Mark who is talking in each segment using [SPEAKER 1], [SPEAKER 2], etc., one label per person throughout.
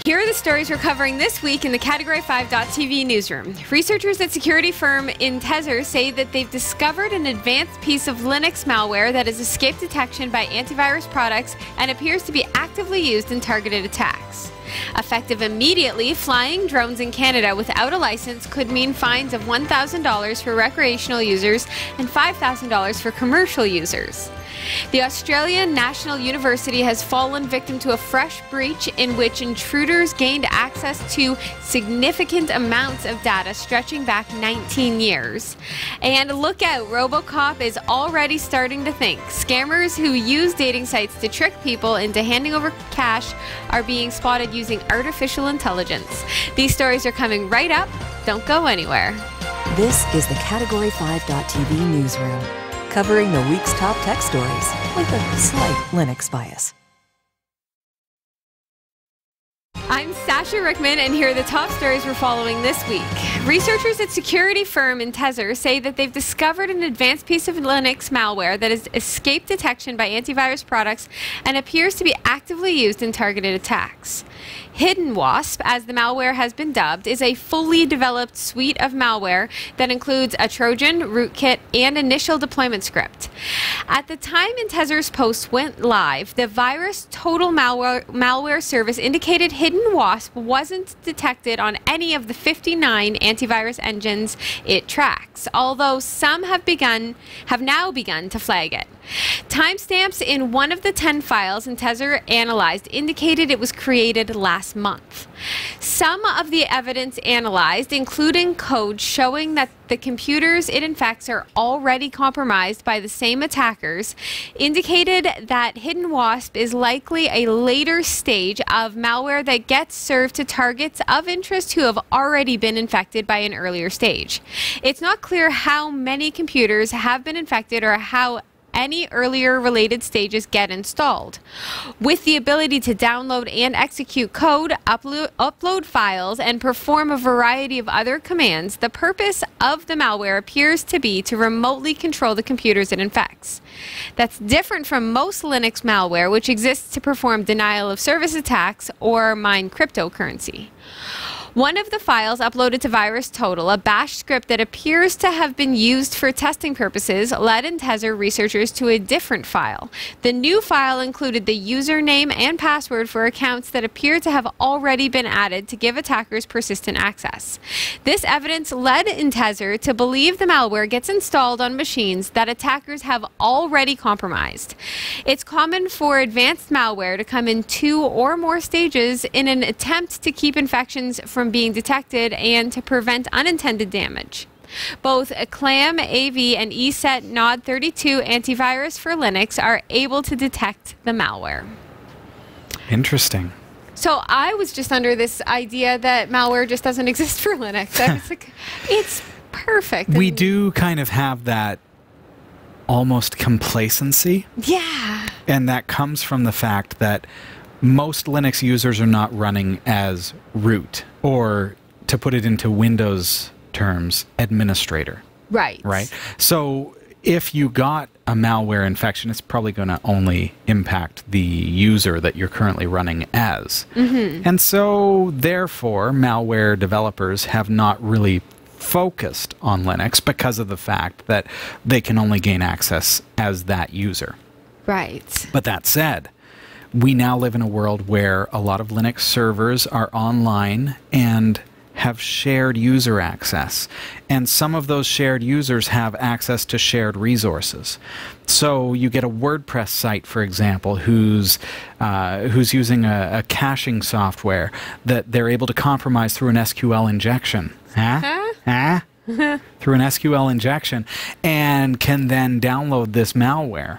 [SPEAKER 1] Here are the stories we're covering this week in the Category 5.tv newsroom. Researchers at security firm Intezer say that they've discovered an advanced piece of Linux malware that has escaped detection by antivirus products and appears to be actively used in targeted attacks. Effective immediately, flying drones in Canada without a license could mean fines of $1,000 for recreational users and $5,000 for commercial users. The Australian National University has fallen victim to a fresh breach in which intruders gained access to significant amounts of data stretching back 19 years. And look out, RoboCop is already starting to think. Scammers who use dating sites to trick people into handing over cash are being spotted using artificial intelligence. These stories are coming right up. Don't go anywhere.
[SPEAKER 2] This is the Category 5.tv newsroom, covering the week's top tech stories with a slight Linux bias.
[SPEAKER 1] I'm Sasha Rickman, and here are the top stories we're following this week. Researchers at security firm Intezer say that they've discovered an advanced piece of Linux malware that has escaped detection by antivirus products and appears to be actively used in targeted attacks. Hidden Wasp, as the malware has been dubbed, is a fully developed suite of malware that includes a Trojan, rootkit, and initial deployment script. At the time Intezer's post went live, the virus total malware service indicated Hidden Wasp wasn't detected on any of the 59 antivirus engines it tracks, although some have now begun to flag it. Timestamps in one of the 10 files Intezer analyzed indicated it was created last month. Some of the evidence analyzed, including code showing that the computers it infects are already compromised by the same attackers, indicated that Hidden Wasp is likely a later stage of malware that gets served to targets of interest who have already been infected by an earlier stage. It's not clear how many computers have been infected or how any earlier related stages get installed. With the ability to download and execute code, upload files, and perform a variety of other commands, the purpose of the malware appears to be to remotely control the computers it infects. That's different from most Linux malware, which exists to perform denial of service attacks or mine cryptocurrency. One of the files uploaded to VirusTotal, a bash script that appears to have been used for testing purposes, led Intezer researchers to a different file. The new file included the username and password for accounts that appear to have already been added to give attackers persistent access. This evidence led Intezer to believe the malware gets installed on machines that attackers have already compromised. It's common for advanced malware to come in 2 or more stages in an attempt to keep infections from being detected and to prevent unintended damage. Both CLAM AV and ESET Nod32 antivirus for Linux are able to detect the malware.
[SPEAKER 3] Interesting.
[SPEAKER 1] So I was just under this idea that malware just doesn't exist for Linux. I was like, it's perfect.
[SPEAKER 3] We do kind of have that almost complacency.
[SPEAKER 1] Yeah.
[SPEAKER 3] And that comes from the fact that most Linux users are not running as root, or to put it into Windows terms, administrator.
[SPEAKER 1] Right.
[SPEAKER 3] Right? So if you got a malware infection, it's probably going to only impact the user that you're currently running as. Mm-hmm. And so, therefore, malware developers have not really focused on Linux because of the fact that they can only gain access as that user.
[SPEAKER 1] Right.
[SPEAKER 3] But that said, we now live in a world where a lot of Linux servers are online and have shared user access. And some of those shared users have access to shared resources. So you get a WordPress site, for example, who's using a caching software that they're able to compromise through an SQL injection. Through an SQL injection, and can then download this malware.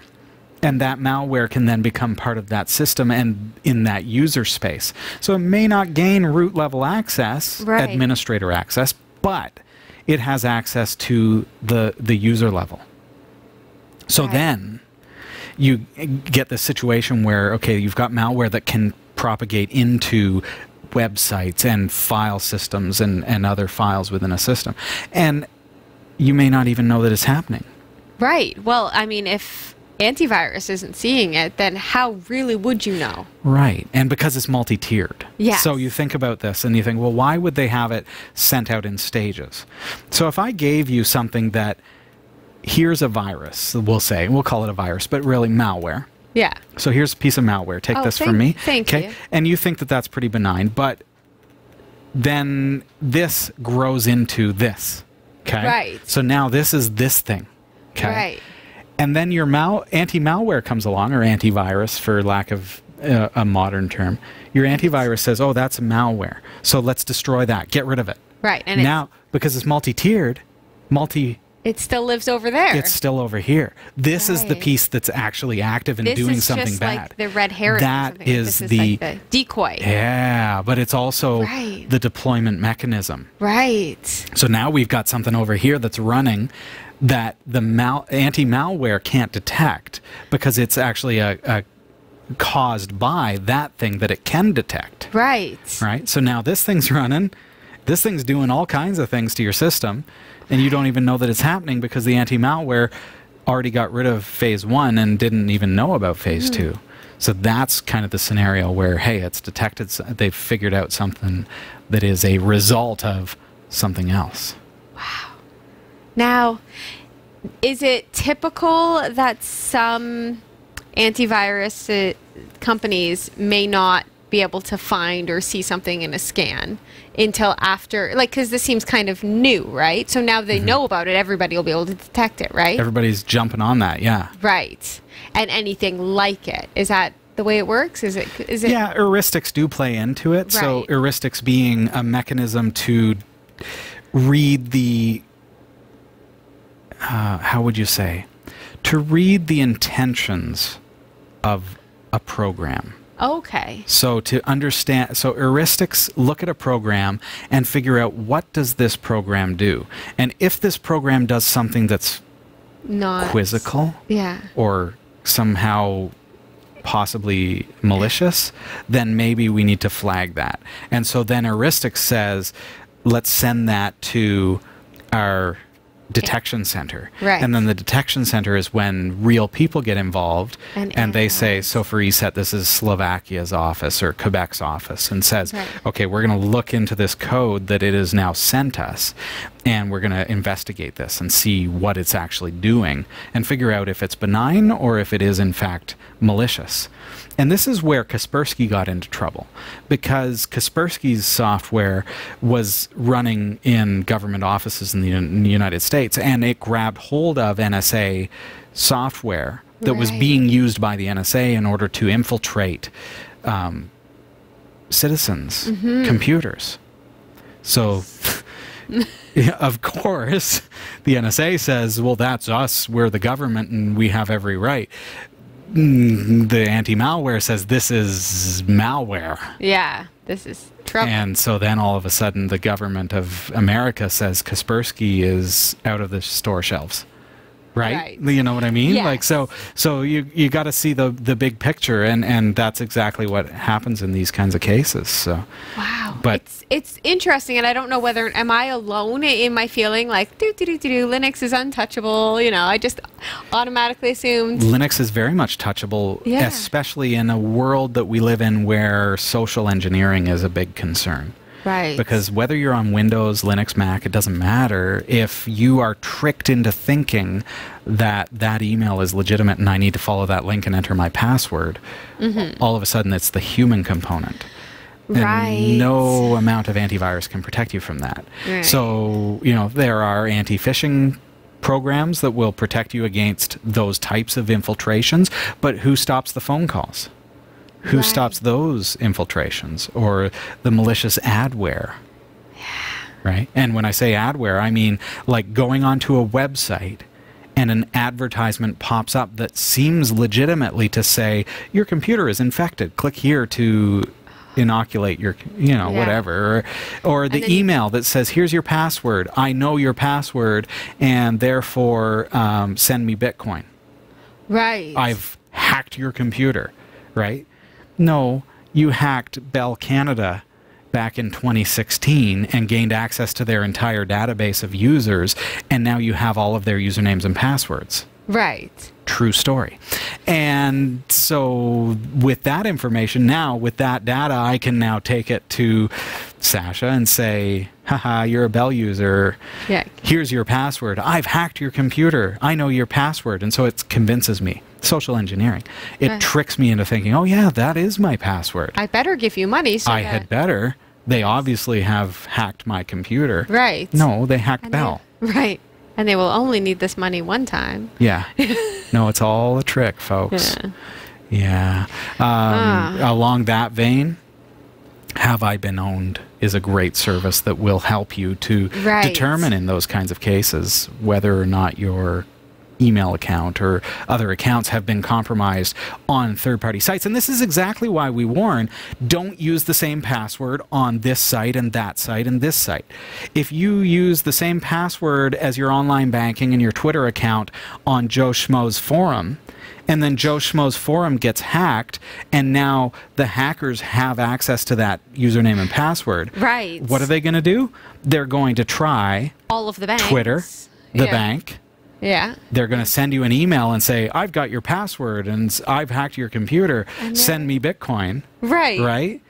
[SPEAKER 3] And that malware can then become part of that system and in that user space. So it may not gain root level access,
[SPEAKER 1] right,
[SPEAKER 3] administrator access, but it has access to the user level. So
[SPEAKER 1] right,
[SPEAKER 3] then you get the situation where, okay, you've got malware that can propagate into websites and file systems and other files within a system. And you may not even know that it's happening.
[SPEAKER 1] Right. Well, I mean, if antivirus isn't seeing it, then how really would you know?
[SPEAKER 3] Right. And because it's multi-tiered.
[SPEAKER 1] Yes.
[SPEAKER 3] So you think about this and you think, well, why would they have it sent out in stages? So if I gave you something that, here's a virus, we'll call it a virus, but really malware.
[SPEAKER 1] Yeah.
[SPEAKER 3] So here's a piece of malware. Take this from me.
[SPEAKER 1] Thank you.
[SPEAKER 3] And you think that that's pretty benign, but then this grows into this. Okay.
[SPEAKER 1] Right.
[SPEAKER 3] So now this is this thing. Okay.
[SPEAKER 1] Right.
[SPEAKER 3] And then your anti-malware comes along, or antivirus for lack of a modern term. Your antivirus says, oh, that's a malware. So let's destroy that. Get rid of it.
[SPEAKER 1] Right. And
[SPEAKER 3] now, because it's multi-tiered,
[SPEAKER 1] it still lives over there.
[SPEAKER 3] it's still over here. This is the
[SPEAKER 1] Right.
[SPEAKER 3] piece that's actually active and doing something
[SPEAKER 1] just
[SPEAKER 3] bad.
[SPEAKER 1] like the red herring.
[SPEAKER 3] That
[SPEAKER 1] or something.
[SPEAKER 3] is
[SPEAKER 1] This
[SPEAKER 3] the-
[SPEAKER 1] like the decoy.
[SPEAKER 3] Yeah, but it's also
[SPEAKER 1] Right.
[SPEAKER 3] the deployment mechanism.
[SPEAKER 1] Right.
[SPEAKER 3] So now we've got something over here that's running that the anti-malware can't detect because it's actually a caused by that thing that it can detect.
[SPEAKER 1] Right.
[SPEAKER 3] Right? So now this thing's running. This thing's doing all kinds of things to your system, and you don't even know that it's happening because the anti-malware already got rid of phase 1 and didn't even know about phase 2. So that's kind of the scenario where, hey, it's detected, they've figured out something that is a result of something else.
[SPEAKER 1] Now, is it typical that some antivirus companies may not be able to find or see something in a scan until after, like, because this seems kind of new, right? So now they know about it, everybody will be able to detect it, right?
[SPEAKER 3] Everybody's jumping on that, yeah.
[SPEAKER 1] Right. And anything like it. Is that the way it works? Is it?
[SPEAKER 3] Yeah, heuristics do play into it. So
[SPEAKER 1] Right.
[SPEAKER 3] heuristics being a mechanism to read the, how would you say? To read the intentions of a program.
[SPEAKER 1] Okay.
[SPEAKER 3] So to understand, so heuristics look at a program and figure out what does this program do? And if this program does something that's
[SPEAKER 1] Not
[SPEAKER 3] quizzical
[SPEAKER 1] Yeah.
[SPEAKER 3] or somehow possibly malicious, then maybe we need to flag that. And so then heuristics says, let's send that to our detection center.
[SPEAKER 1] Right.
[SPEAKER 3] And then the detection center is when real people get involved
[SPEAKER 1] And
[SPEAKER 3] they say,
[SPEAKER 1] analyze.
[SPEAKER 3] so for ESET, this is Slovakia's office or Quebec's office, and says,
[SPEAKER 1] Right.
[SPEAKER 3] okay, we're going to look into this code that it has now sent us, and we're going to investigate this and see what it's actually doing and figure out if it's benign or if it is in fact malicious. And this is where Kaspersky got into trouble, because Kaspersky's software was running in government offices in the United States, and it grabbed hold of NSA software that was
[SPEAKER 1] Right.
[SPEAKER 3] being used by the NSA in order to infiltrate citizens' computers. So, yeah, of course, the NSA says, well, that's us, we're the government, and we have every right. The anti-malware says this is malware.
[SPEAKER 1] Yeah. This is trouble.
[SPEAKER 3] And so then all of a sudden the government of America says Kaspersky is out of the store shelves. Right?
[SPEAKER 1] Right.
[SPEAKER 3] You know what I mean?
[SPEAKER 1] Yes.
[SPEAKER 3] Like so you got to see the big picture, and that's exactly what happens in these kinds of cases. So
[SPEAKER 1] Wow.
[SPEAKER 3] But
[SPEAKER 1] it's interesting, and I don't know whether am I alone in my feeling like Linux is untouchable. You know, I just automatically assumed.
[SPEAKER 3] Linux is very much touchable,
[SPEAKER 1] Yeah.
[SPEAKER 3] especially in a world that we live in where social engineering is a big concern.
[SPEAKER 1] Right.
[SPEAKER 3] Because whether you're on Windows, Linux, Mac, it doesn't matter. If you are tricked into thinking that that email is legitimate and I need to follow that link and enter my password, all of a sudden it's the human component.
[SPEAKER 1] Right.
[SPEAKER 3] And no amount of antivirus can protect you from that.
[SPEAKER 1] Right.
[SPEAKER 3] So, you know, there are anti-phishing programs that will protect you against those types of infiltrations, but who stops the phone calls? Who
[SPEAKER 1] Right.
[SPEAKER 3] stops those infiltrations or the malicious adware? Right? And when I say adware, I mean like going onto a website and an advertisement pops up that seems legitimately to say your computer is infected. Click here to inoculate your, you know,
[SPEAKER 1] Yeah.
[SPEAKER 3] whatever. Or the
[SPEAKER 1] then you-
[SPEAKER 3] email that says, here's your password. I know your password, and therefore send me Bitcoin.
[SPEAKER 1] Right.
[SPEAKER 3] I've hacked your computer, right? No, you hacked Bell Canada back in 2016 and gained access to their entire database of users, and now you have all of their usernames and passwords.
[SPEAKER 1] Right.
[SPEAKER 3] True story. And so with that information now, with that data, I can now take it to Sasha and say, haha, you're a Bell user.
[SPEAKER 1] Yeah.
[SPEAKER 3] Here's your password. I've hacked your computer. I know your password. And so it convinces me. Social engineering. It tricks me into thinking, oh yeah, that is my password.
[SPEAKER 1] I better give you money. So
[SPEAKER 3] I had better. They obviously have hacked my computer.
[SPEAKER 1] Right.
[SPEAKER 3] No, they hacked Bell.
[SPEAKER 1] Right. And they will only need this money one time.
[SPEAKER 3] Yeah. No, it's all a trick, folks. Yeah. Along that vein, Have I Been Owned is a great service that will help you to determine in those kinds of cases whether or not your email account or other accounts have been compromised on third-party sites. And this is exactly why we warn, don't use the same password on this site and that site and this site. If you use the same password as your online banking and your Twitter account on Joe Schmo's forum, and then Joe Schmo's forum gets hacked, and now the hackers have access to that username and password.
[SPEAKER 1] Right.
[SPEAKER 3] What are they going to do? They're going to try
[SPEAKER 1] all of the banks.
[SPEAKER 3] Twitter, the bank.
[SPEAKER 1] Yeah.
[SPEAKER 3] They're going to send you an email and say, I've got your password and I've hacked your computer. Send me Bitcoin.
[SPEAKER 1] Right.
[SPEAKER 3] Right?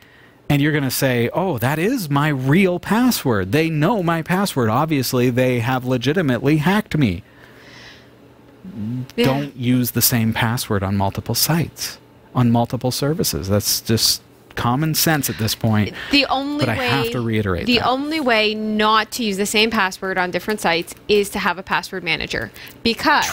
[SPEAKER 3] And you're going to say, oh, that is my real password. They know my password. Obviously, they have legitimately hacked me. Don't use the same password on multiple sites, on multiple services. That's just common sense at this point. But I have to reiterate
[SPEAKER 1] the only way not to use the same password on different sites is to have a password manager. Because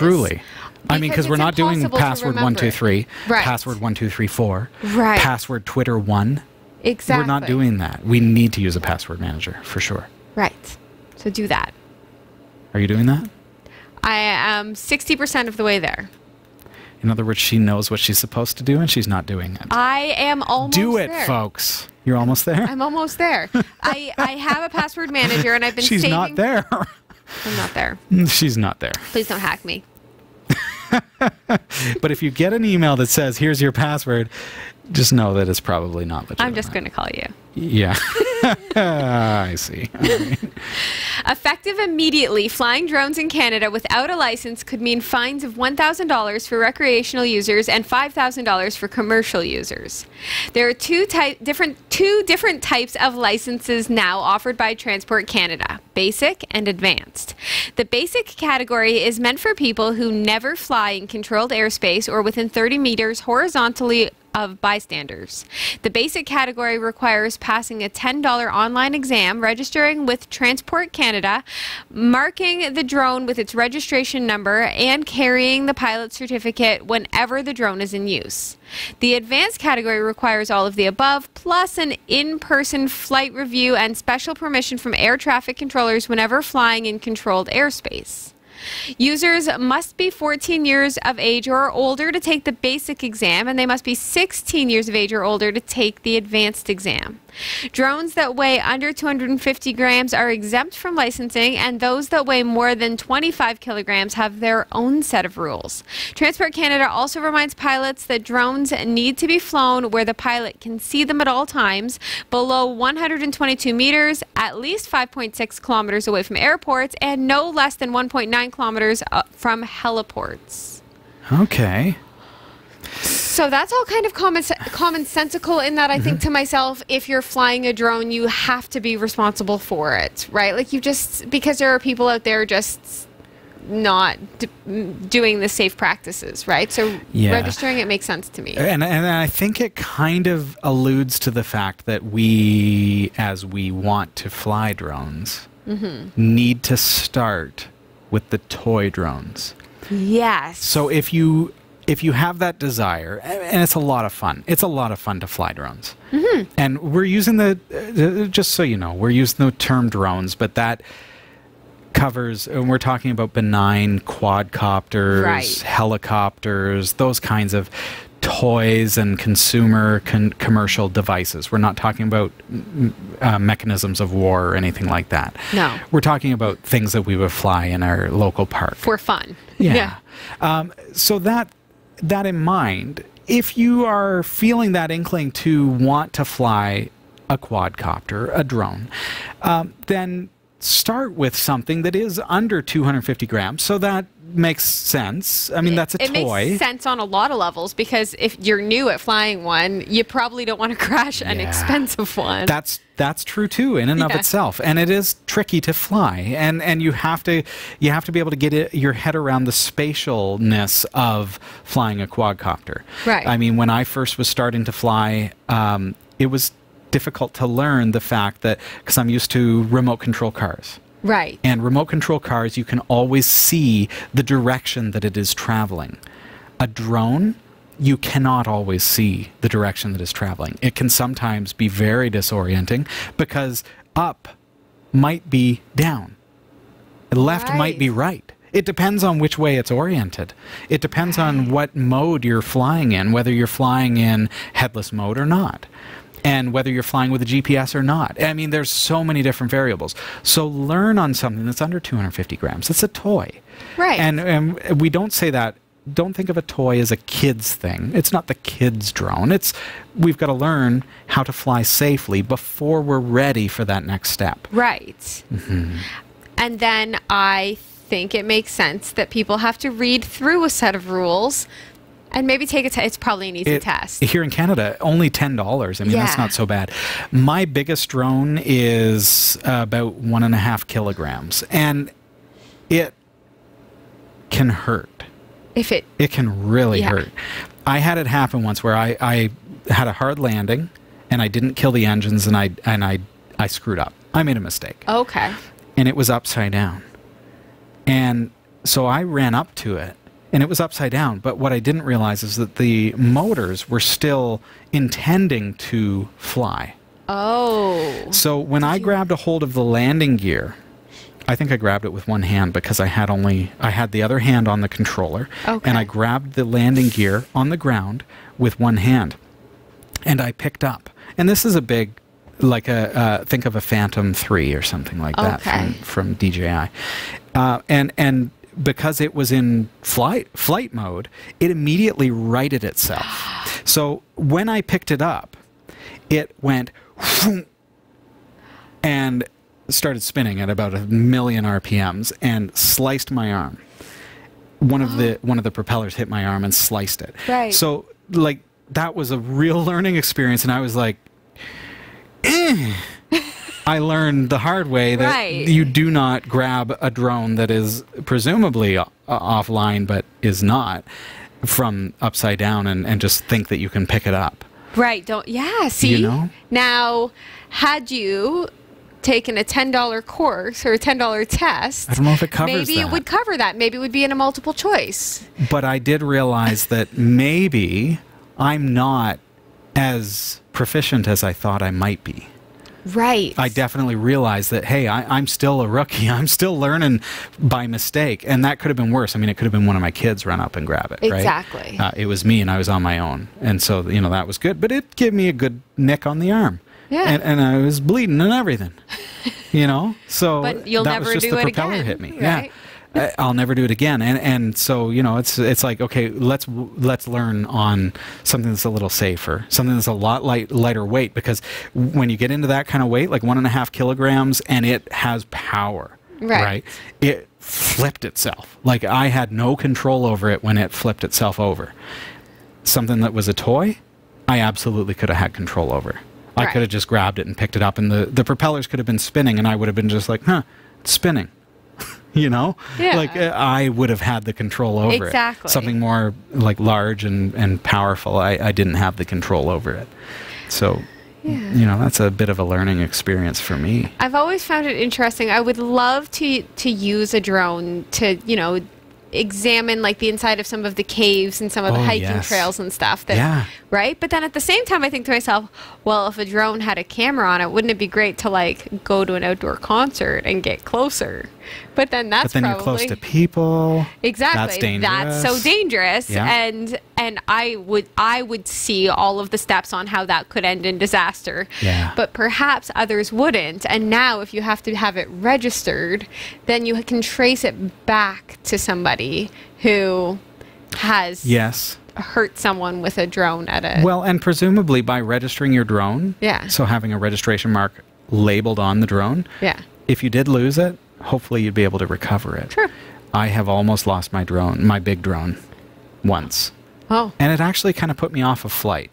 [SPEAKER 1] I mean, because we're not doing password 123, password 1234, password Twitter 1. Exactly.
[SPEAKER 3] We're not doing that. We need to use a password manager for sure.
[SPEAKER 1] Right. So do that.
[SPEAKER 3] Are you doing that?
[SPEAKER 1] I am 60% of the way there.
[SPEAKER 3] In other words, she knows what she's supposed to do and she's not doing it.
[SPEAKER 1] I am almost there.
[SPEAKER 3] Do it, folks. You're almost there?
[SPEAKER 1] I'm almost there. I have a password manager and I've been
[SPEAKER 3] She's not there.
[SPEAKER 1] I'm not there.
[SPEAKER 3] She's not there.
[SPEAKER 1] Please don't hack me.
[SPEAKER 3] But if you get an email that says, here's your password, just know that it's probably not legitimate.
[SPEAKER 1] I'm just going to call you.
[SPEAKER 3] Yeah. I see. Right.
[SPEAKER 1] Effective immediately, flying drones in Canada without a license could mean fines of $1,000 for recreational users and $5,000 for commercial users. There are two different types of licenses now offered by Transport Canada, basic and advanced. The basic category is meant for people who never fly in controlled airspace or within 30 meters horizontally of bystanders. The basic category requires passing a $10 online exam, registering with Transport Canada, marking the drone with its registration number, and carrying the pilot certificate whenever the drone is in use. The advanced category requires all of the above, plus an in-person flight review and special permission from air traffic controllers whenever flying in controlled airspace. Users must be 14 years of age or older to take the basic exam, and they must be 16 years of age or older to take the advanced exam. Drones that weigh under 250 grams are exempt from licensing, and those that weigh more than 25 kilograms have their own set of rules. Transport Canada also reminds pilots that drones need to be flown where the pilot can see them at all times, below 122 meters, at least 5.6 kilometers away from airports, and no less than 1.9 kilometers from heliports.
[SPEAKER 3] Okay.
[SPEAKER 1] So that's all kind of commonsensical in that I think to myself, if you're flying a drone, you have to be responsible for it, right? Like because there are people out there just not doing the safe practices, right? So registering it makes sense to me.
[SPEAKER 3] And I think it kind of alludes to the fact that we, as we want to fly drones, need to start with the toy drones.
[SPEAKER 1] Yes.
[SPEAKER 3] So if you have that desire, and it's a lot of fun. It's a lot of fun to fly drones. And we're using just so you know, we're using the term drones, but that covers, and we're talking about benign quadcopters, helicopters, those kinds of toys and consumer commercial devices. We're not talking about mechanisms of war or anything like that.
[SPEAKER 1] No.
[SPEAKER 3] We're talking about things that we would fly in our local park.
[SPEAKER 1] For fun.
[SPEAKER 3] Yeah. So that in mind, if you are feeling that inkling to want to fly a quadcopter, a drone, then start with something that is under 250 grams. So that makes sense. I mean, that's a
[SPEAKER 1] It
[SPEAKER 3] toy.
[SPEAKER 1] makes sense on a lot of levels, because if you're new at flying one, you probably don't want to crash an
[SPEAKER 3] Yeah.
[SPEAKER 1] expensive one.
[SPEAKER 3] That's true too, in and of
[SPEAKER 1] Yeah.
[SPEAKER 3] itself, and it is tricky to fly, and you have to be able to get your head around the spatialness of flying a quadcopter.
[SPEAKER 1] Right.
[SPEAKER 3] I mean, when I first was starting to fly, it was difficult to learn the fact that, because I'm used to remote control cars.
[SPEAKER 1] Right.
[SPEAKER 3] And remote control cars, you can always see the direction that it is traveling. A drone, you cannot always see the direction that is traveling. It can sometimes be very disorienting, because up might be down. Left might be right. It depends on which way it's oriented. It depends on what mode you're flying in, whether you're flying in headless mode or not, and whether you're flying with a GPS or not. I mean, there's so many different variables. So learn on something that's under 250 grams. It's a toy.
[SPEAKER 1] Right.
[SPEAKER 3] And we don't say that. Don't think of a toy as a kid's thing. It's not the kid's drone. We've got to learn how to fly safely before we're ready for that next step.
[SPEAKER 1] Right.
[SPEAKER 3] Mm-hmm.
[SPEAKER 1] And then I think it makes sense that people have to read through a set of rules and maybe take a test. It's probably an easy test.
[SPEAKER 3] Here in Canada, only $10. I mean, that's
[SPEAKER 1] Yeah.
[SPEAKER 3] not so bad. My biggest drone is about 1.5 kilograms, and it can hurt. It can really hurt. I had it happen once where I had a hard landing, and I didn't kill the engines, and I screwed up. I made a mistake.
[SPEAKER 1] Okay.
[SPEAKER 3] And it was upside down. And so I ran up to it, and it was upside down. But what I didn't realize is that the motors were still intending to fly.
[SPEAKER 1] Oh.
[SPEAKER 3] So when I grabbed a hold of the landing gear, I think I grabbed it with one hand, because I had the other hand on the controller.
[SPEAKER 1] Okay.
[SPEAKER 3] And I grabbed the landing gear on the ground with one hand. And I picked up. And this is a big, like think of a Phantom 3 or something like that from DJI. And because it was in flight mode, it immediately righted itself. So when I picked it up, it went and started spinning at about 1,000,000 RPMs and sliced my arm. One of the propellers hit my arm and sliced it.
[SPEAKER 1] Right.
[SPEAKER 3] So like that was a real learning experience, and I was like, I learned the hard way that you do not grab a drone that is presumably offline but is not, from upside down, and just think that you can pick it up.
[SPEAKER 1] Right. See?
[SPEAKER 3] You know?
[SPEAKER 1] Now, had you taken a $10 course or a $10 test,
[SPEAKER 3] I don't know if it covers
[SPEAKER 1] maybe
[SPEAKER 3] that.
[SPEAKER 1] it would cover that. Maybe it would be in a multiple choice.
[SPEAKER 3] But I did realize that maybe I'm not as proficient as I thought I might be.
[SPEAKER 1] Right.
[SPEAKER 3] I definitely realized that, hey, I'm still a rookie. I'm still learning by mistake. And that could have been worse. I mean, it could have been one of my kids run up and grab it, right?
[SPEAKER 1] Exactly.
[SPEAKER 3] It was me, and I was on my own. And so, that was good. But it gave me a good nick on the arm.
[SPEAKER 1] Yeah.
[SPEAKER 3] And I was bleeding and everything, So
[SPEAKER 1] But you'll
[SPEAKER 3] that
[SPEAKER 1] never
[SPEAKER 3] was just
[SPEAKER 1] do
[SPEAKER 3] the
[SPEAKER 1] it
[SPEAKER 3] propeller
[SPEAKER 1] again,
[SPEAKER 3] hit me.
[SPEAKER 1] right?
[SPEAKER 3] Yeah. I'll never do it again. And so, it's like, okay, let's learn on something that's a little safer, something that's a lot lighter weight, because when you get into that kind of weight, like 1.5 kilograms, and it has power, right? It flipped itself. Like I had no control over it when it flipped itself over. Something that was a toy, I absolutely could have had control over. I could have just grabbed it and picked it up, and the propellers could have been spinning, and I would have been just like, it's spinning.
[SPEAKER 1] Yeah.
[SPEAKER 3] Like I would have had the control over
[SPEAKER 1] Exactly.
[SPEAKER 3] it. Something more like large and powerful, I didn't have the control over it. So, that's a bit of a learning experience for me.
[SPEAKER 1] I've always found it interesting. I would love to use a drone to, examine like the inside of some of the caves and some of the hiking trails and stuff. Right? But then at the same time, I think to myself, well, if a drone had a camera on it, wouldn't it be great to like go to an outdoor concert and get closer? But then that's
[SPEAKER 3] you're close to people.
[SPEAKER 1] Exactly.
[SPEAKER 3] That's dangerous.
[SPEAKER 1] That's so dangerous.
[SPEAKER 3] Yeah.
[SPEAKER 1] And I would see all of the steps on how that could end in disaster.
[SPEAKER 3] Yeah.
[SPEAKER 1] But perhaps others wouldn't. And now if you have to have it registered, then you can trace it back to somebody who has hurt someone with a drone at a...
[SPEAKER 3] Well, and presumably by registering your drone,
[SPEAKER 1] Yeah.
[SPEAKER 3] so having a registration mark labeled on the drone,
[SPEAKER 1] Yeah.
[SPEAKER 3] if you did lose it, hopefully you'd be able to recover it.
[SPEAKER 1] Sure.
[SPEAKER 3] I have almost lost my drone, my big drone, once.
[SPEAKER 1] Oh.
[SPEAKER 3] And it actually kind of put me off of flight.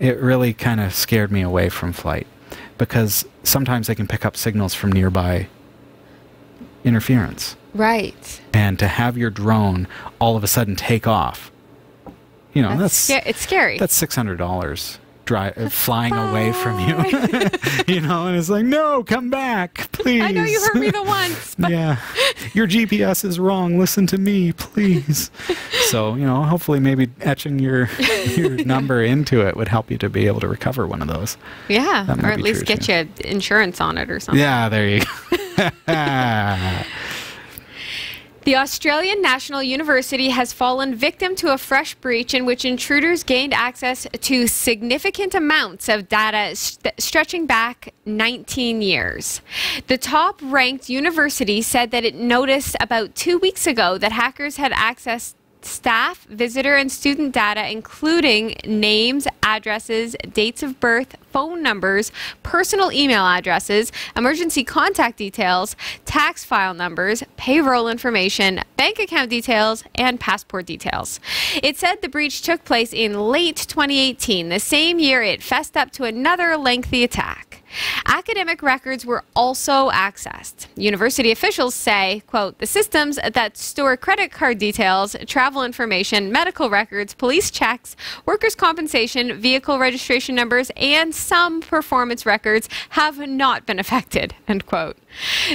[SPEAKER 3] It really kind of scared me away from flight because sometimes they can pick up signals from nearby interference.
[SPEAKER 1] Right.
[SPEAKER 3] And to have your drone all of a sudden take off, you know,
[SPEAKER 1] it's scary.
[SPEAKER 3] That's $600 flying away from you. You know, and it's like, no, come back, please.
[SPEAKER 1] I know you hurt me the once. But
[SPEAKER 3] yeah. Your GPS is wrong. Listen to me, please. So, you know, hopefully maybe etching your number into it would help you to be able to recover one of those.
[SPEAKER 1] Yeah.
[SPEAKER 3] That might
[SPEAKER 1] Or at
[SPEAKER 3] be
[SPEAKER 1] least
[SPEAKER 3] true,
[SPEAKER 1] get
[SPEAKER 3] too.
[SPEAKER 1] you insurance on it or something.
[SPEAKER 3] Yeah, there you go.
[SPEAKER 1] The Australian National University has fallen victim to a fresh breach in which intruders gained access to significant amounts of data stretching back 19 years. The top-ranked university said that it noticed about 2 weeks ago that hackers had accessed staff, visitor, and student data, including names, addresses, dates of birth, phone numbers, personal email addresses, emergency contact details, tax file numbers, payroll information, bank account details, and passport details. It said the breach took place in late 2018, the same year it fessed up to another lengthy attack. Academic records were also accessed. University officials say, quote, the systems that store credit card details, travel information, medical records, police checks, workers' compensation, vehicle registration numbers, and some performance records have not been affected, end quote.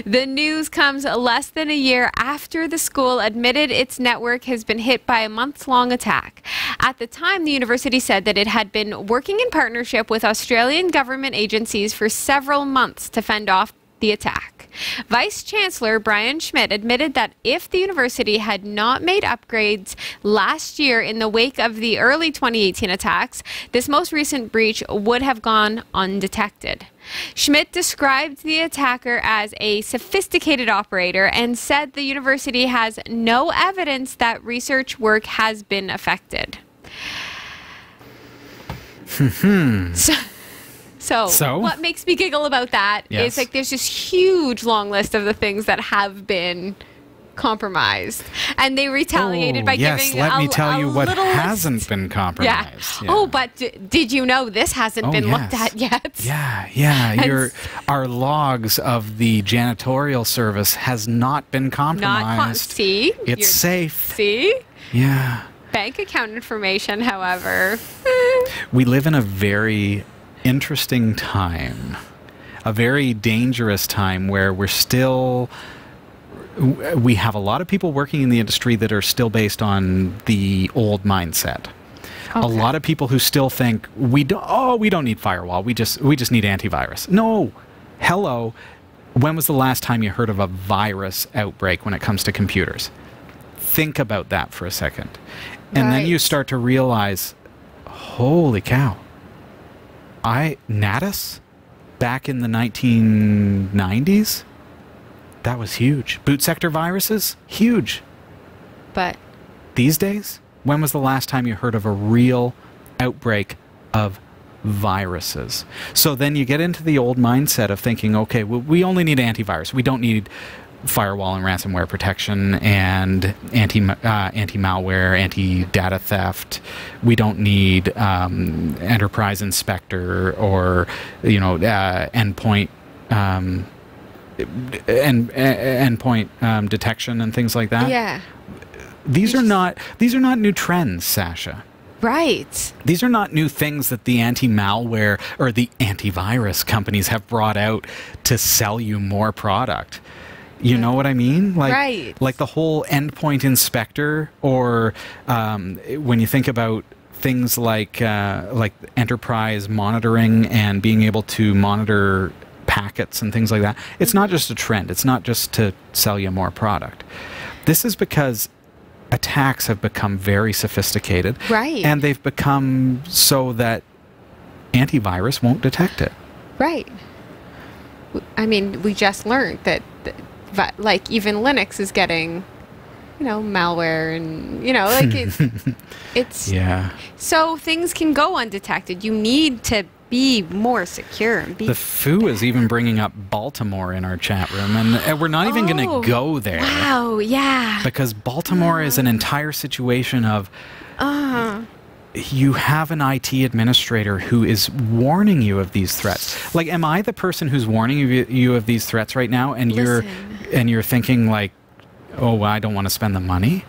[SPEAKER 1] The news comes less than a year after the school admitted its network has been hit by a months-long attack. At the time, the university said that it had been working in partnership with Australian government agencies for several months to fend off the attack. Vice Chancellor Brian Schmidt admitted that if the university had not made upgrades last year in the wake of the early 2018 attacks, this most recent breach would have gone undetected. Schmidt described the attacker as a sophisticated operator and said the university has no evidence that research work has been affected. So what makes me giggle about that is like there's this huge long list of the things that have been compromised, and they retaliated by giving
[SPEAKER 3] let me tell you what
[SPEAKER 1] little
[SPEAKER 3] hasn't
[SPEAKER 1] list.
[SPEAKER 3] been compromised.
[SPEAKER 1] Yeah. Oh, but did you know this hasn't been looked at yet?
[SPEAKER 3] Yeah. Our logs of the janitorial service has not been compromised.
[SPEAKER 1] See?
[SPEAKER 3] It's safe.
[SPEAKER 1] See?
[SPEAKER 3] Yeah.
[SPEAKER 1] Bank account information, however.
[SPEAKER 3] We live in a very interesting time, a very dangerous time where we have a lot of people working in the industry that are still based on the old mindset. Okay. A lot of people who still think we don't need firewall, we just need antivirus. No. Hello. When was the last time you heard of a virus outbreak when it comes to computers? Think about that for a second. And then you start to realize, holy cow. Natus back in the 1990s, that was huge. Boot sector viruses, huge.
[SPEAKER 1] But
[SPEAKER 3] these days, when was the last time you heard of a real outbreak of viruses? So then you get into the old mindset of thinking, okay, well, we only need antivirus. We don't need firewall and ransomware protection and anti-malware, anti-data theft. We don't need enterprise inspector or endpoint endpoint detection and things like that.
[SPEAKER 1] Yeah.
[SPEAKER 3] These are not new trends, Sasha.
[SPEAKER 1] Right.
[SPEAKER 3] These are not new things that the anti-malware or the antivirus companies have brought out to sell you more product. You know what I mean? Like the whole endpoint inspector, or when you think about things like enterprise monitoring and being able to monitor packets and things like that. It's not just a trend. It's not just to sell you more product. This is because attacks have become very sophisticated.
[SPEAKER 1] Right.
[SPEAKER 3] And they've become so that antivirus won't detect it.
[SPEAKER 1] Right. I mean, we just learned that like even Linux is getting, malware and, like it's
[SPEAKER 3] yeah.
[SPEAKER 1] So things can go undetected. You need to be more secure. And be
[SPEAKER 3] The Foo is even bringing up Baltimore in our chat room, and we're not even going to go there.
[SPEAKER 1] Wow, yeah.
[SPEAKER 3] Because Baltimore is an entire situation of you have an IT administrator who is warning you of these threats. Like, am I the person who's warning you of these threats right now, and you're thinking like, oh, well, I don't want to spend the money?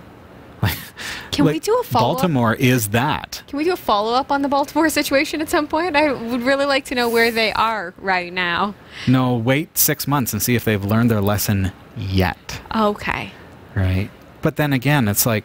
[SPEAKER 3] Like,
[SPEAKER 1] Can we do a follow-up?
[SPEAKER 3] Baltimore is that.
[SPEAKER 1] Can we do a follow-up on the Baltimore situation at some point? I would really like to know where they are right now.
[SPEAKER 3] No, wait 6 months and see if they've learned their lesson yet.
[SPEAKER 1] Okay.
[SPEAKER 3] Right? But then again, it's like,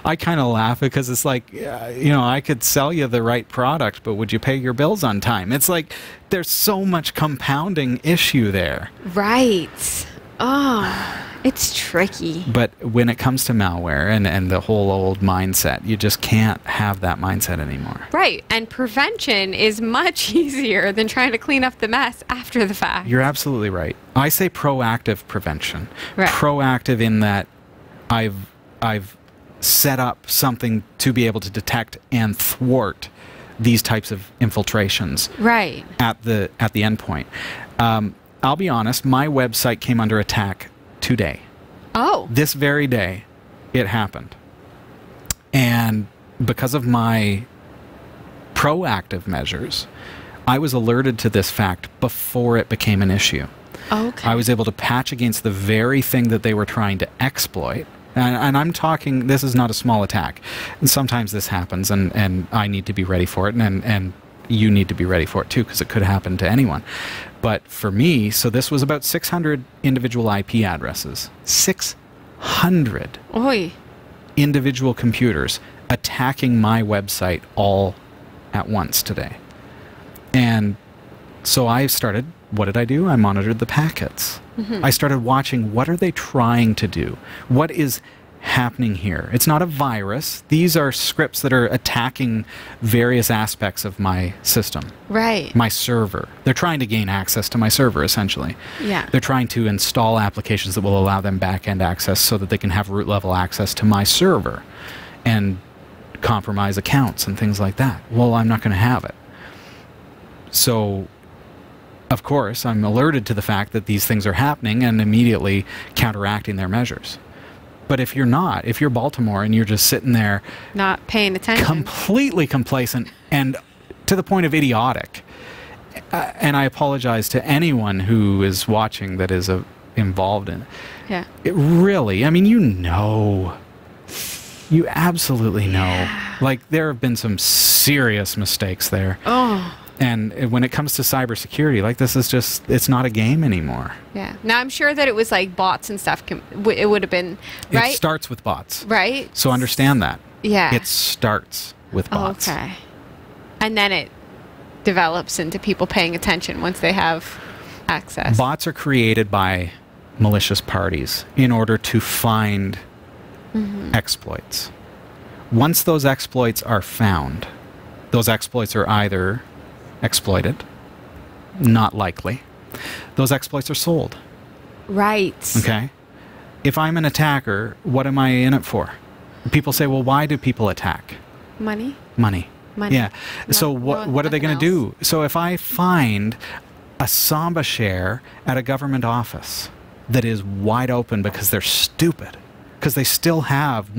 [SPEAKER 3] I kind of laugh because it's like, I could sell you the right product, but would you pay your bills on time? It's like, there's so much compounding issue there.
[SPEAKER 1] Right. Oh, it's tricky.
[SPEAKER 3] But when it comes to malware and the whole old mindset, you just can't have that mindset anymore.
[SPEAKER 1] Right. And prevention is much easier than trying to clean up the mess after the fact.
[SPEAKER 3] You're absolutely right. I say proactive prevention.
[SPEAKER 1] Right.
[SPEAKER 3] Proactive in that I've set up something to be able to detect and thwart these types of infiltrations.
[SPEAKER 1] Right.
[SPEAKER 3] At the endpoint. I'll be honest, my website came under attack today.
[SPEAKER 1] Oh.
[SPEAKER 3] This very day, it happened. And because of my proactive measures, I was alerted to this fact before it became an issue.
[SPEAKER 1] Okay.
[SPEAKER 3] I was able to patch against the very thing that they were trying to exploit. And I'm talking, this is not a small attack. And sometimes this happens, and I need to be ready for it, and you need to be ready for it too, because it could happen to anyone. But for me, so this was about 600 individual IP addresses. 600
[SPEAKER 1] Oy.
[SPEAKER 3] individual computers attacking my website all at once today. And so I started, what did I do? I monitored the packets. I started watching, what are they trying to do? What is happening here? It's not a virus. These are scripts that are attacking various aspects of my system.
[SPEAKER 1] Right.
[SPEAKER 3] My server. They're trying to gain access to my server, essentially.
[SPEAKER 1] Yeah.
[SPEAKER 3] They're trying to install applications that will allow them back-end access so that they can have root-level access to my server and compromise accounts and things like that. Well, I'm not going to have it. So, of course, I'm alerted to the fact that these things are happening and immediately counteracting their measures. But if you're not, if you're Baltimore and you're just sitting there
[SPEAKER 1] not paying attention,
[SPEAKER 3] completely complacent and to the point of idiotic, and I apologize to anyone who is watching that is involved in it.
[SPEAKER 1] Yeah.
[SPEAKER 3] It really, I mean, you absolutely know.
[SPEAKER 1] Yeah.
[SPEAKER 3] Like, there have been some serious mistakes there.
[SPEAKER 1] Oh.
[SPEAKER 3] And when it comes to cybersecurity, like, this is just, it's not a game anymore.
[SPEAKER 1] Yeah. Now, I'm sure that it was like bots and stuff. It would have been, right?
[SPEAKER 3] It starts with bots.
[SPEAKER 1] Right?
[SPEAKER 3] So understand that.
[SPEAKER 1] Yeah.
[SPEAKER 3] It starts with bots.
[SPEAKER 1] Okay. And then it develops into people paying attention once they have access.
[SPEAKER 3] Bots are created by malicious parties in order to find exploits. Once those exploits are found, those exploits are either exploited, not likely. Those exploits are sold.
[SPEAKER 1] Right.
[SPEAKER 3] Okay? If I'm an attacker, what am I in it for? People say, well, why do people attack?
[SPEAKER 1] Money?
[SPEAKER 3] Money.
[SPEAKER 1] Money.
[SPEAKER 3] Yeah. So what are they going to do? So if I find a Samba share at a government office that is wide open because they're stupid, because they still have,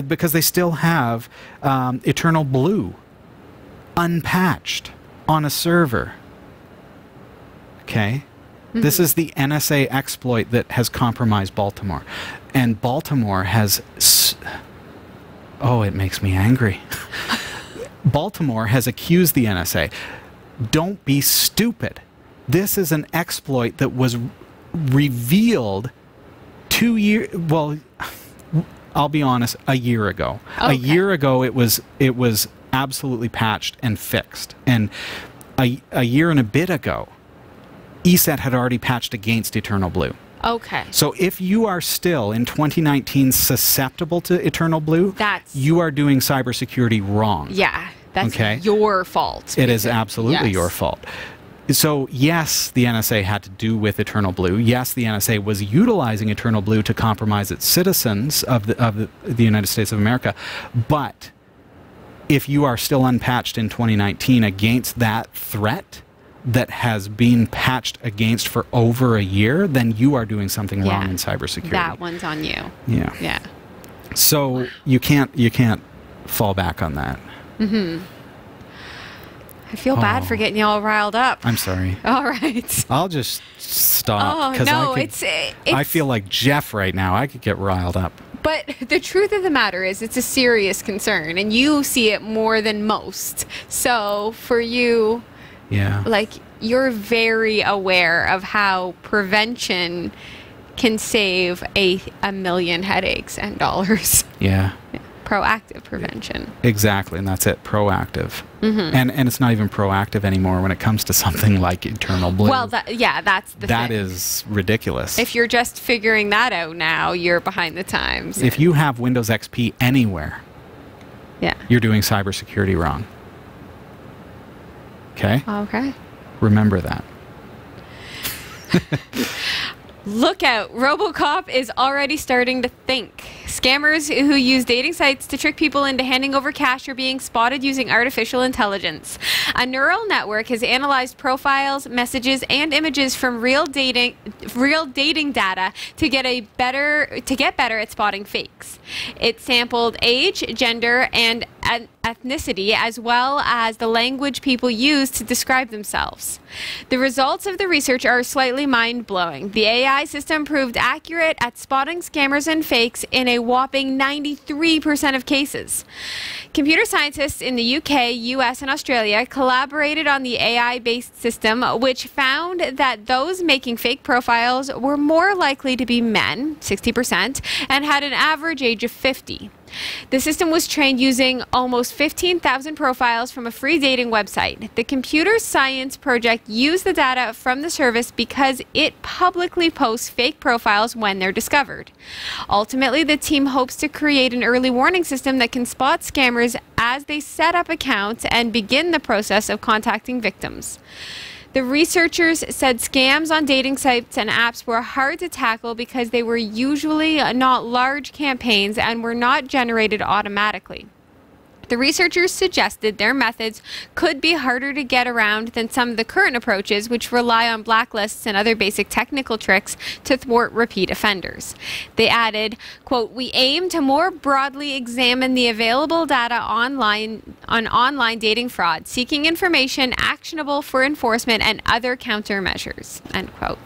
[SPEAKER 3] because they still have Eternal Blue unpatched on a server. Okay? This is the NSA exploit that has compromised Baltimore. And Baltimore has... oh, it makes me angry. Baltimore has accused the NSA. Don't be stupid. This is an exploit that was revealed 2 years... Well, I'll be honest, a year ago. Okay. A year ago, it was absolutely patched and fixed. And a year and a bit ago, ESET had already patched against Eternal Blue.
[SPEAKER 1] Okay.
[SPEAKER 3] So if you are still in 2019 susceptible to Eternal Blue, you are doing cybersecurity wrong.
[SPEAKER 1] Yeah, that's your fault.
[SPEAKER 3] It is absolutely your fault. So yes, the NSA had to do with Eternal Blue. Yes, the NSA was utilizing Eternal Blue to compromise its citizens of the United States of America. But if you are still unpatched in 2019 against that threat that has been patched against for over a year, then you are doing something wrong in cybersecurity.
[SPEAKER 1] That one's on you.
[SPEAKER 3] Yeah.
[SPEAKER 1] Yeah.
[SPEAKER 3] So you can't fall back on that.
[SPEAKER 1] I feel bad for getting you all riled up.
[SPEAKER 3] I'm sorry.
[SPEAKER 1] All right.
[SPEAKER 3] I'll just stop.
[SPEAKER 1] Oh, no,
[SPEAKER 3] I feel like Jeff right now. I could get riled up.
[SPEAKER 1] But the truth of the matter is it's a serious concern, and you see it more than most. So for you,
[SPEAKER 3] Yeah.
[SPEAKER 1] like, you're very aware of how prevention can save a million headaches and dollars.
[SPEAKER 3] Yeah.
[SPEAKER 1] Proactive prevention.
[SPEAKER 3] Exactly, and that's it. Proactive. And it's not even proactive anymore when it comes to something like Eternal Blue.
[SPEAKER 1] Well, that's the thing.
[SPEAKER 3] That is ridiculous.
[SPEAKER 1] If you're just figuring that out now, you're behind the times.
[SPEAKER 3] If you have Windows XP anywhere,
[SPEAKER 1] Yeah.
[SPEAKER 3] you're doing cybersecurity wrong. Okay?
[SPEAKER 1] Okay.
[SPEAKER 3] Remember that.
[SPEAKER 1] Look out, RoboCop is already starting to think. Scammers who use dating sites to trick people into handing over cash are being spotted using artificial intelligence. A neural network has analyzed profiles, messages, and images from real dating data to get better at spotting fakes. It sampled age, gender, and ethnicity, as well as the language people use to describe themselves. The results of the research are slightly mind-blowing. The AI system proved accurate at spotting scammers and fakes in a whopping 93% of cases. Computer scientists in the UK, US, and Australia collaborated on the AI-based system, which found that those making fake profiles were more likely to be men, 60%, and had an average age of 50. The system was trained using almost 15,000 profiles from a free dating website. The computer science project used the data from the service because it publicly posts fake profiles when they're discovered. Ultimately, the team hopes to create an early warning system that can spot scammers as they set up accounts and begin the process of contacting victims. The researchers said scams on dating sites and apps were hard to tackle because they were usually not large campaigns and were not generated automatically. The researchers suggested their methods could be harder to get around than some of the current approaches, which rely on blacklists and other basic technical tricks to thwart repeat offenders. They added, quote, "We aim to more broadly examine the available data on online dating fraud, seeking information actionable for enforcement and other countermeasures," end quote.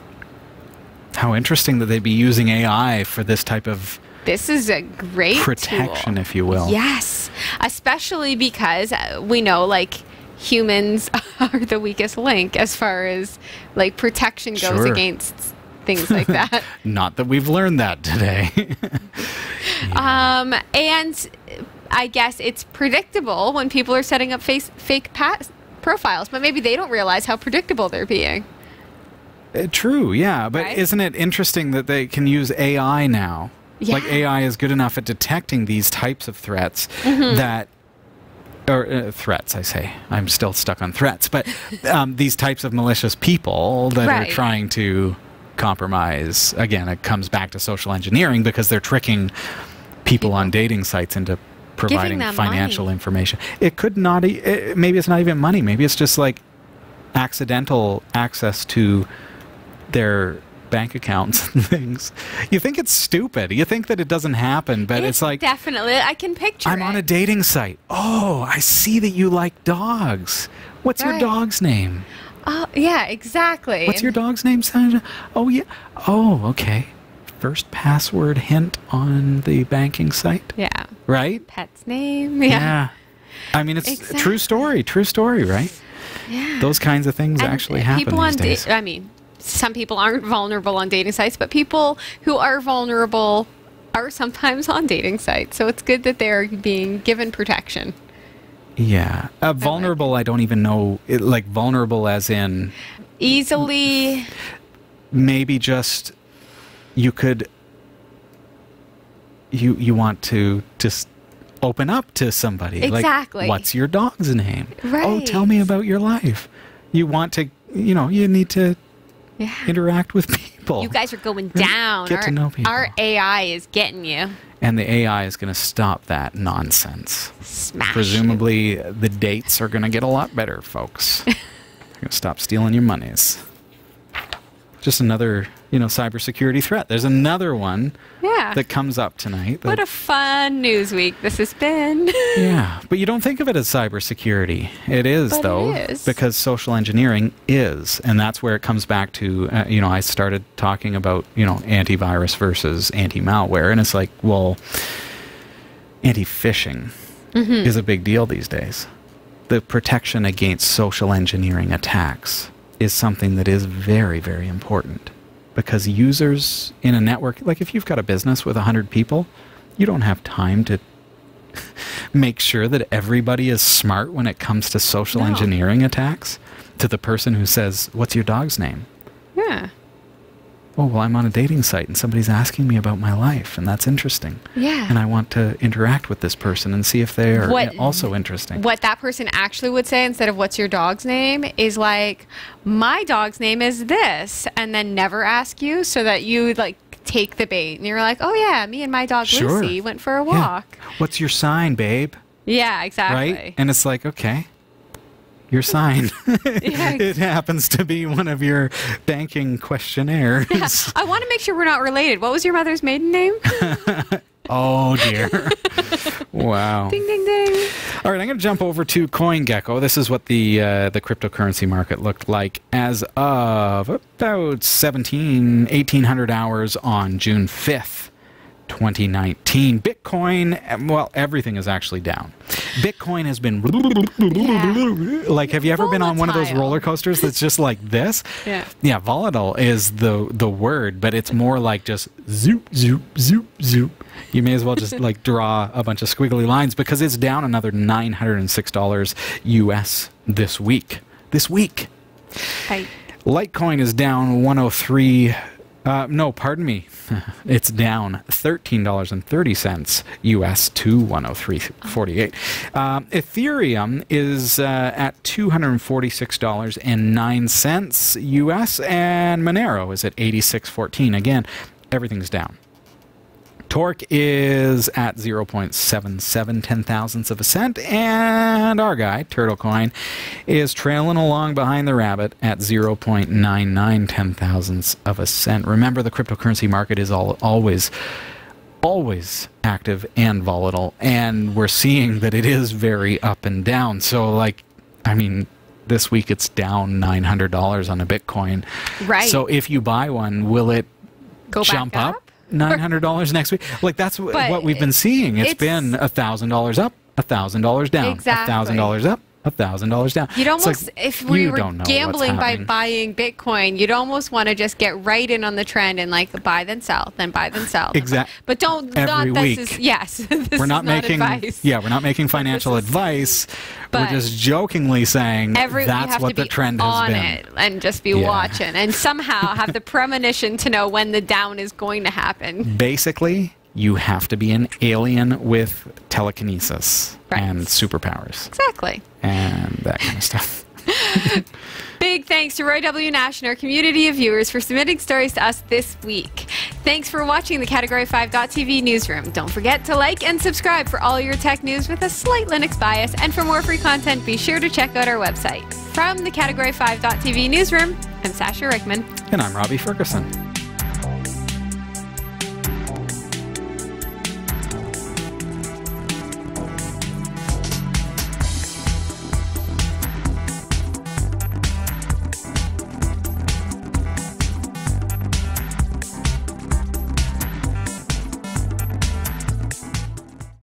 [SPEAKER 3] How interesting that they'd be using AI for this type of
[SPEAKER 1] This is a great
[SPEAKER 3] protection,
[SPEAKER 1] tool.
[SPEAKER 3] if you will.
[SPEAKER 1] Yes, especially because we know, like, humans are the weakest link as far as, like, protection goes
[SPEAKER 3] Sure.
[SPEAKER 1] against things like that.
[SPEAKER 3] Not that we've learned that today.
[SPEAKER 1] And I guess it's predictable when people are setting up fake profiles, but maybe they don't realize how predictable they're being.
[SPEAKER 3] True, yeah. But
[SPEAKER 1] Right?
[SPEAKER 3] isn't it interesting that they can use AI now?
[SPEAKER 1] Yeah.
[SPEAKER 3] Like, AI is good enough at detecting these types of threats that... Or threats, I say. I'm still stuck on threats. But these types of malicious people that
[SPEAKER 1] Right.
[SPEAKER 3] are trying to compromise. Again, it comes back to social engineering because they're tricking people on dating sites into providing
[SPEAKER 1] them
[SPEAKER 3] financial
[SPEAKER 1] money.
[SPEAKER 3] information. It could not... maybe it's not even money. Maybe it's just like accidental access to their bank accounts and things. You think it's stupid. You think that it doesn't happen, but it's like,
[SPEAKER 1] Definitely. I can picture
[SPEAKER 3] I'm
[SPEAKER 1] it.
[SPEAKER 3] on a dating site. Oh, I see that you like dogs. What's your
[SPEAKER 1] Right.
[SPEAKER 3] dog's name?
[SPEAKER 1] Oh, yeah, exactly.
[SPEAKER 3] What's your dog's name, Sandra? Oh, yeah. Oh, okay. First password hint on the banking site,
[SPEAKER 1] Yeah.
[SPEAKER 3] right?
[SPEAKER 1] Pet's name. Yeah.
[SPEAKER 3] I mean, it's a
[SPEAKER 1] Exactly.
[SPEAKER 3] true story, right?
[SPEAKER 1] Yeah.
[SPEAKER 3] Those kinds of things
[SPEAKER 1] And
[SPEAKER 3] actually happen
[SPEAKER 1] people
[SPEAKER 3] these
[SPEAKER 1] on
[SPEAKER 3] days.
[SPEAKER 1] I mean, some people aren't vulnerable on dating sites, but people who are vulnerable are sometimes on dating sites. So it's good that they're being given protection.
[SPEAKER 3] Yeah. Vulnerable, I don't even know. Like, vulnerable as in
[SPEAKER 1] Easily.
[SPEAKER 3] maybe just you could... You want to just open up to somebody.
[SPEAKER 1] Exactly.
[SPEAKER 3] Like, what's your dog's name? Oh,
[SPEAKER 1] Right.
[SPEAKER 3] tell me about your life. You want to, you need to
[SPEAKER 1] Yeah.
[SPEAKER 3] interact with people.
[SPEAKER 1] You guys are going down.
[SPEAKER 3] Get to know people.
[SPEAKER 1] Our AI is getting you.
[SPEAKER 3] And the AI is going to stop that nonsense.
[SPEAKER 1] Smash.
[SPEAKER 3] Presumably, the dates are going to get a lot better, folks. They're going to stop stealing your monies. Just another, cybersecurity threat. There's another one that comes up tonight.
[SPEAKER 1] What a fun news week this has been.
[SPEAKER 3] Yeah, but you don't think of it as cybersecurity. It is,
[SPEAKER 1] But
[SPEAKER 3] though,
[SPEAKER 1] it is.
[SPEAKER 3] because social engineering is. And that's where it comes back to, I started talking about, antivirus versus anti-malware. And it's like, well, anti-phishing is a big deal these days. The protection against social engineering attacks is something that is very, very important, because users in a network, like if you've got a business with 100 people, you don't have time to make sure that everybody is smart when it comes to social engineering attacks. To the person who says, "What's your dog's name?"
[SPEAKER 1] Yeah.
[SPEAKER 3] Oh, well, I'm on a dating site and somebody's asking me about my life, and that's interesting.
[SPEAKER 1] Yeah.
[SPEAKER 3] And I want to interact with this person and see if they are
[SPEAKER 1] What-
[SPEAKER 3] also interesting.
[SPEAKER 1] What that person actually would say instead of "what's your dog's name" is like, "My dog's name is this," and then never ask you, so that you take the bait and you're like, "Oh yeah, me and my dog
[SPEAKER 3] Sure.
[SPEAKER 1] Lucy went for a
[SPEAKER 3] Yeah.
[SPEAKER 1] walk."
[SPEAKER 3] What's your sign, babe?
[SPEAKER 1] Yeah, exactly.
[SPEAKER 3] Right? And it's like, okay, your sign. It happens to be one of your banking questionnaires.
[SPEAKER 1] Yeah. I want to make sure we're not related. What was your mother's maiden name?
[SPEAKER 3] Oh, dear. Wow.
[SPEAKER 1] Ding, ding, ding.
[SPEAKER 3] All right, I'm going to jump over to CoinGecko. This is what the cryptocurrency market looked like as of about 1800 hours on June 5th, 2019. Bitcoin, well, everything is actually down. Bitcoin has been like, have you ever been on one of those
[SPEAKER 1] Volatile.
[SPEAKER 3] roller coasters that's just like this?
[SPEAKER 1] Yeah.
[SPEAKER 3] Yeah, volatile is the word, but it's more like just zoop, zoop, zoop, zoop. You may as well just like draw a bunch of squiggly lines, because it's down another $906 US this week. Litecoin is down 103. No, pardon me. It's down $13.30 US to 103.48. Ethereum is at $246.09 US, and Monero is at 86.14. Again, everything's down. Torque is at 0.77 ten-thousandths of a cent, and our guy, Turtlecoin, is trailing along behind the rabbit at 0.99 ten-thousandths of a cent. Remember, the cryptocurrency market is always active and volatile, and we're seeing that it is very up and down. So, this week it's down $900 on a Bitcoin.
[SPEAKER 1] Right.
[SPEAKER 3] So if you buy one, will it
[SPEAKER 1] Go
[SPEAKER 3] jump
[SPEAKER 1] back
[SPEAKER 3] up $900 next week? Like, that's what we've been seeing. It's been $1,000 up, $1,000 down,
[SPEAKER 1] Exactly.
[SPEAKER 3] $1,000 up, $1,000 down.
[SPEAKER 1] You'd
[SPEAKER 3] It's
[SPEAKER 1] almost,
[SPEAKER 3] like,
[SPEAKER 1] if we
[SPEAKER 3] you
[SPEAKER 1] were
[SPEAKER 3] don't know what's
[SPEAKER 1] gambling by
[SPEAKER 3] happening.
[SPEAKER 1] buying Bitcoin, you'd almost want to just get right in on the trend and buy then sell, then buy then sell.
[SPEAKER 3] Exact-
[SPEAKER 1] But don't.
[SPEAKER 3] every
[SPEAKER 1] not,
[SPEAKER 3] week.
[SPEAKER 1] This is, yes. This
[SPEAKER 3] We're
[SPEAKER 1] is
[SPEAKER 3] not making
[SPEAKER 1] advice.
[SPEAKER 3] we're not making financial
[SPEAKER 1] This is-
[SPEAKER 3] advice. We're
[SPEAKER 1] but
[SPEAKER 3] just jokingly saying
[SPEAKER 1] you
[SPEAKER 3] that's
[SPEAKER 1] have
[SPEAKER 3] what
[SPEAKER 1] to be
[SPEAKER 3] the trend has
[SPEAKER 1] on
[SPEAKER 3] been.
[SPEAKER 1] it and just be
[SPEAKER 3] Yeah.
[SPEAKER 1] watching and somehow have the premonition to know when the down is going to happen.
[SPEAKER 3] Basically, you have to be an alien with telekinesis
[SPEAKER 1] Right.
[SPEAKER 3] and superpowers
[SPEAKER 1] Exactly.
[SPEAKER 3] and that kind of stuff.
[SPEAKER 1] Big thanks to Roy W. Nash and our community of viewers for submitting stories to us this week. Thanks for watching the Category 5.tv newsroom. Don't forget to like and subscribe for all your tech news with a slight Linux bias. And for more free content, be sure to check out our website. From the Category 5.tv newsroom, I'm Sasha Rickman.
[SPEAKER 3] And I'm Robbie Ferguson.